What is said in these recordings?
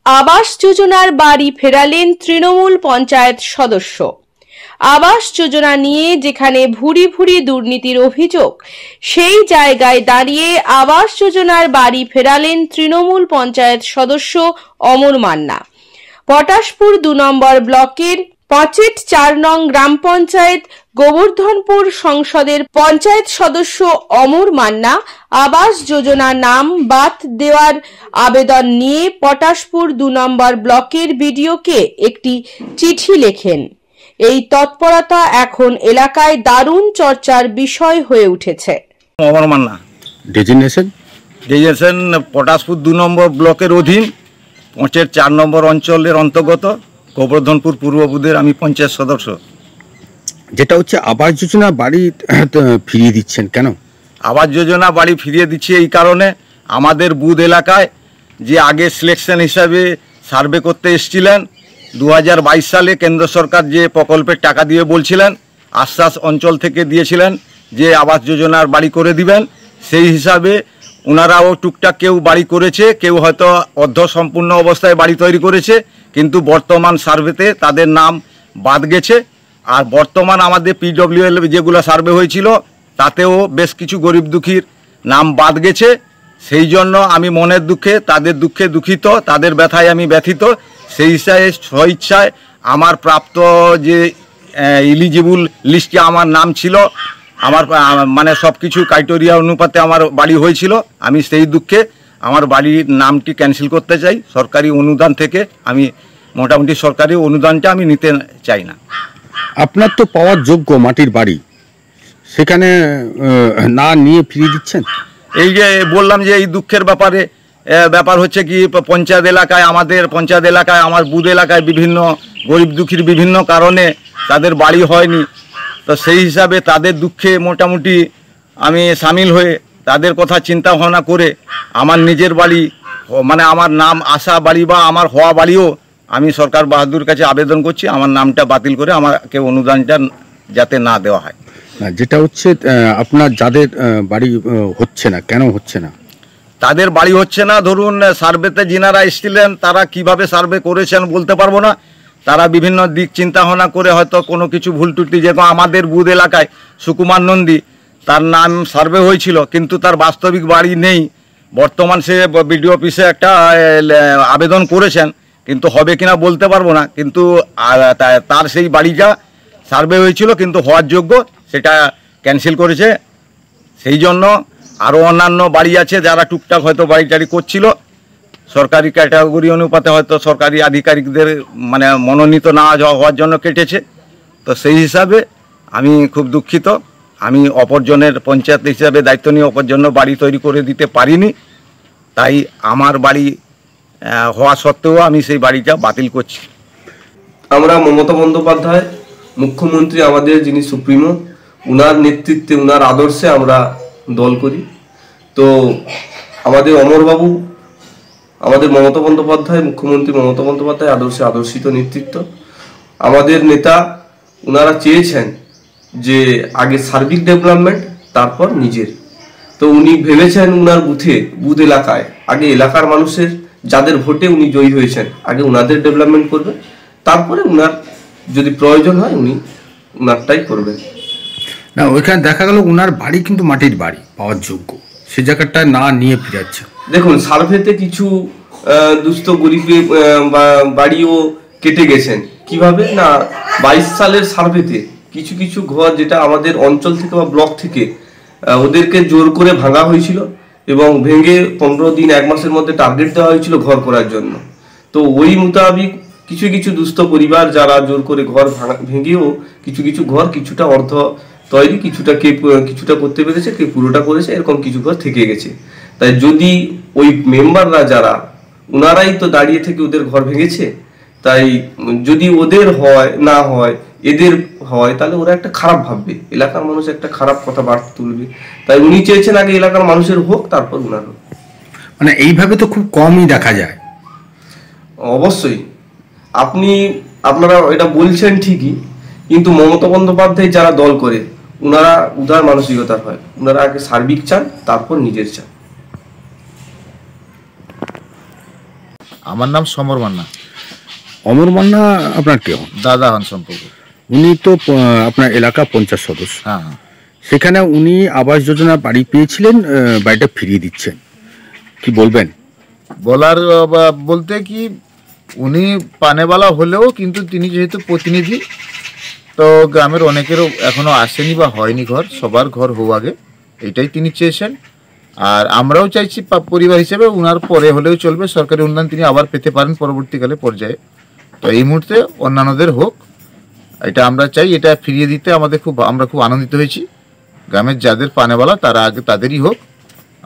আবাস যোজনার বাড়ি ফেরালেন তৃণমূল পঞ্চায়েত সদস্য। আবাস যোজনা নিয়ে যেখানে ভুরি ভুরি দুর্নীতির অভিযোগ, সেই জায়গায় দাঁড়িয়ে আবাস যোজনার বাড়ি ফেরালেন তৃণমূল পঞ্চায়েত সদস্য অমর মান্না। পটাশপুর 2 নম্বর ব্লকের 4 নং গ্রাম পঞ্চায়েত গোবর্ধনপুর সংসদের পঞ্চায়েত সদস্য অমর মান্না আবাস যোজনা নাম বাদ দেওয়ার আবেদন নিয়ে পটাশপুর 2 নম্বর ব্লকের বিডিওকে একটি চিঠি লেখেন। এই তৎপরতা এখন এলাকায় দারুণ চর্চার বিষয় হয়ে উঠেছে। অমর মান্না, ডেজিগনেশন পটাশপুর 2 নম্বর ব্লকের অধীন 4 নম্বর অঞ্চলের অন্তর্গত গোবর্ধনপুর পূর্ব বুথের আমি পঞ্চায়েত সদস্য। যেটা হচ্ছে আবাস যোজনা বাড়ি ফিরিয়ে দিচ্ছেন কেন? আবাস যোজনা বাড়ি ফিরিয়ে দিচ্ছি এই কারণে, আমাদের বুথ এলাকায় যে আগে সিলেকশন হিসাবে সার্ভে করতে এসেছিলেন 2022 সালে কেন্দ্র সরকার যে প্রকল্পের টাকা দিয়ে বলছিলেন, আশ্বাস অঞ্চল থেকে দিয়েছিলেন যে আবাস যোজনার বাড়ি করে দিবেন, সেই হিসাবে ওনারাও টুকটাক কেউ বাড়ি করেছে, কেউ হয়তো অর্ধ সম্পূর্ণ অবস্থায় বাড়ি তৈরি করেছে, কিন্তু বর্তমান সার্ভেতে তাদের নাম বাদ গেছে। আর বর্তমান আমাদের PWL যেগুলো সার্ভে হয়েছিল তাতেও বেশ কিছু গরিব দুঃখীর নাম বাদ গেছে। সেই জন্য আমি মনের দুঃখে, তাদের দুঃখে দুঃখিত, তাদের ব্যথায় আমি ব্যথিত। সেই হিসাবে স্বইচ্ছায় আমার প্রাপ্ত যে ইলিজিবল লিস্টে আমার নাম ছিল, আমার মানে সব কিছু ক্রাইটেরিয়া অনুপাতে আমার বাড়ি হয়েছিল, আমি সেই দুঃখে আমার বাড়ির নামটি ক্যান্সেল করতে চাই। সরকারি অনুদান থেকে আমি মোটামুটি সরকারি অনুদানটা আমি নিতে চাই না। আপনার তো পাওয়ার যোগ্য মাটির বাড়ি, সেখানে না নিয়ে ফিরিয়ে দিচ্ছেন। এই যে বললাম যে এই দুঃখের ব্যাপার হচ্ছে কি, পঞ্চায়েত এলাকায়, আমাদের পঞ্চায়েত এলাকায়, আমার বুথ এলাকায় বিভিন্ন গরিব দুঃখীর বিভিন্ন কারণে তাদের বাড়ি হয়নি। তো সেই হিসাবে তাদের দুঃখে মোটামুটি আমি সামিল হয়ে তাদের কথা চিন্তা ভাবনা করে আমার নিজের বাড়ি, মানে আমার নাম আসা বাড়ি বা আমার হওয়া বাড়িও আমি সরকার বাহাদুর কাছে আবেদন করছি আমার নামটা বাতিল করে আমাকে অনুদানটা যাতে না দেওয়া হয়। যেটা হচ্ছে আপনার যাদের বাড়ি হচ্ছে না, কেন হচ্ছে না? তাদের বাড়ি হচ্ছে না, ধরুন সার্ভেতে যিনারা এসেছিলেন তারা কিভাবে সার্ভে করেছেন বলতে পারবো না। তারা বিভিন্ন দিক চিন্তা ভাবনা করে হয়তো কোনো কিছু ভুল ত্রুটি, যেরকম আমাদের বুথ এলাকায় সুকুমার নন্দী, তার নাম সার্ভে হয়েছিল কিন্তু তার বাস্তবিক বাড়ি নেই। বর্তমান সে বিডিও অফিসে একটা আবেদন করেছেন, কিন্তু হবে কিনা বলতে পারবো না। কিন্তু তার সেই বাড়িটা সার্ভে হয়েছিল কিন্তু হওয়ার যোগ্য, সেটা ক্যান্সেল করেছে। সেই জন্য আরও অন্যান্য বাড়ি আছে যারা টুকটাক হয়তো বাড়ি টাড়ি করছিল, সরকারি ক্যাটাগরি অনুপাতে হয়তো সরকারি আধিকারিকদের মানে মনোনীত না হওয়ার জন্য কেটেছে। তো সেই হিসাবে আমি খুব দুঃখিত, আমি অপরজনের পঞ্চায়েত হিসাবে দায়িত্ব নিয়ে অপরজনের বাড়ি তৈরি করে দিতে পারিনি। তাই আমার বাড়ি হওয়া সত্ত্বেও আমি সেই বাড়িটা বাতিল করছি। আমরা মমতা বন্দ্যোপাধ্যায় মুখ্যমন্ত্রী, আমাদের যিনি সুপ্রিমো, উনার নেতৃত্বে, উনার আদর্শে আমরা দল করি। তো আমাদের অমরবাবু, আমাদের মমতা বন্দ্যোপাধ্যায়, মুখ্যমন্ত্রী মমতা বন্দ্যোপাধ্যায় আদর্শে আদর্শিত নেতৃত্ব। আমাদের নেতা উনারা চেয়েছেন যে আগে সার্বিক ডেভেলপমেন্ট, তারপর নিজের। তো উনি ভেবেছেন উনার বুথ এলাকায় আগে এলাকার মানুষের, যাদের ভোটে উনি জয়ী হয়েছেন, আগে উনাদের ডেভেলপমেন্ট করবে, তারপরে উনার যদি প্রয়োজন হয় উনি উনারটাই করবেন। না, ওইখানে দেখা গেল উনার বাড়ি কিন্তু মাটির বাড়ি পাওয়ার যোগ্য, সে জায়গাটা না নিয়ে ফিরাচ্ছে। দেখুন, সার্ভেতে কিছু দুস্থ গরিব বাড়িও কেটে গেছেন। কিভাবে না, 22 সালের সার্ভেতে কিছু কিছু ঘর, যেটা আমাদের অঞ্চল থেকে বা ব্লক থেকে ওদেরকে জোর করে ভাঙা হয়েছিল এবং ভেঙে 15 দিন 1 মাসের মধ্যে টার্গেট দেওয়া হয়েছিল ঘর করার জন্য। তো ওই মোতাবিক কিছু কিছু দুস্থ পরিবার যারা জোর করে ঘর ভেঙেও কিছু কিছু ঘর, কিছুটা অর্ধ তৈরি, কিছুটা করতে পেরেছে, কে পুরোটা করেছে, এরকম কিছু ঘর থেকে গেছে। তাই যদি ওই মেম্বাররা যারা, ওনারাই তো দাঁড়িয়ে থেকে ওদের ঘর ভেঙেছে, তাই যদি ওদের হয় না হয়, এদের হয়, তাহলে ওরা একটা খারাপ ভাববে, এলাকার মানুষ একটা খারাপ কথা বার্তা তুলবে। তাই উনি চেয়েছেন আগে এলাকার মানুষের হোক, তারপর উনার হোক। মানে এইভাবে তো খুব কমই দেখা যায়। অবশ্যই আপনারা এটা বলছেন ঠিকই, কিন্তু মমতা বন্দ্যোপাধ্যায় যারা দল করে উনারা উদার মানসিকতার হয়, উনারা আগে সার্বিক চান, তারপর নিজের চান। আমার নাম সমর মান্না। অমর মান্না আপনার কে হন? দাদা হন সম্পর্ক। উনি তো আপনার এলাকা পঞ্চায়েত সদস্য। হ্যাঁ হ্যাঁ। সেখানে উনি আবাস যোজনা বাড়ি পেয়েছিলেন, বাড়িটা ফিরিয়ে দিচ্ছেন, কি বলবেন? বলার বলতে কি, উনি পানেওয়ালা হলেও কিন্তু তিনি যেহেতু প্রতিনিধি, তো গ্রামের অনেকেরও এখনো আসেনি বা হয়নি ঘর, সবার ঘর হোক আগে, এটাই তিনি চেয়েছেন। আর আমরাও চাইছি পরিবার হিসেবে উনার পরে হলেও চলবে, সরকারি অনুদান তিনি আবার পেতে পারেন পরবর্তীকালে পর্যায়ে। তো এই মুহূর্তে অন্যান্যদের হোক, এটা আমরা চাই। এটা ফিরিয়ে দিতে আমরা খুব আনন্দিত হয়েছি। গ্রামের যাদের পানেওয়ালা তারা আগে তাদেরই হোক।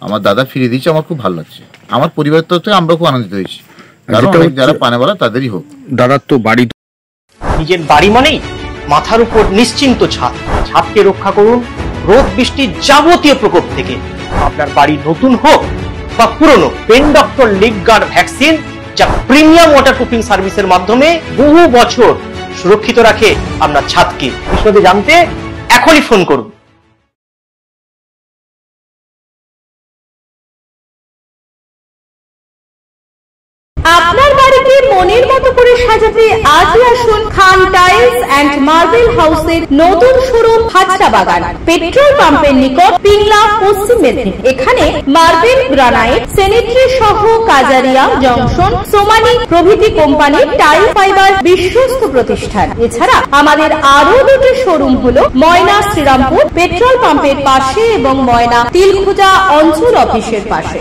আমার দাদা ফিরিয়ে দিয়েছে, আমার খুব ভালো লাগছে। আমার পরিবারের তরফ থেকে আমরা খুব আনন্দিত হয়েছি, কারণ যারা পানেওয়ালা তাদেরই হোক। দাদার তো বাড়ি, নিজের বাড়ি মানেই মাথার উপর নিশ্চিন্ত ছাদ। ছাদকে রক্ষা করুন রোদ বৃষ্টির যাবতীয় প্রকোপ থেকে। আপনার বাড়ি নতুন হোক বা পুরনো, pen doctor leak guard vaccine, যা প্রিমিয়াম ওয়াটারপ্রুফিং সার্ভিসের মাধ্যমে বহু বছর সুরক্ষিত রাখে আপনার ছাদকে। বিশদে জানতে এখনই ফোন করুন। আপনার বাড়িকে মনের মতো করে সাজাতে আজই আসুন খান টাইলস অ্যান্ড মার্বেল হাউসের নতুন শোরুম হাজরা বাগান, পেট্রোল পাম্পের নিকট, পিংলা, পশ্চিম মেদিনীপুর। এখানে মার্বেল, গ্রানাইট, স্যানিটারি সহ কাজারিয়া, জংশন, সোমানি প্রভৃতি কোম্পানির টাইল ফাইবার বিশ্বস্ত প্রতিষ্ঠান। এছাড়া আমাদের আরো দুটি শোরুম হলো ময়না শ্রীরামপুর পেট্রোল পাম্পের পাশে এবং ময়না তিলখুজা অঞ্চল অফিসের পাশে।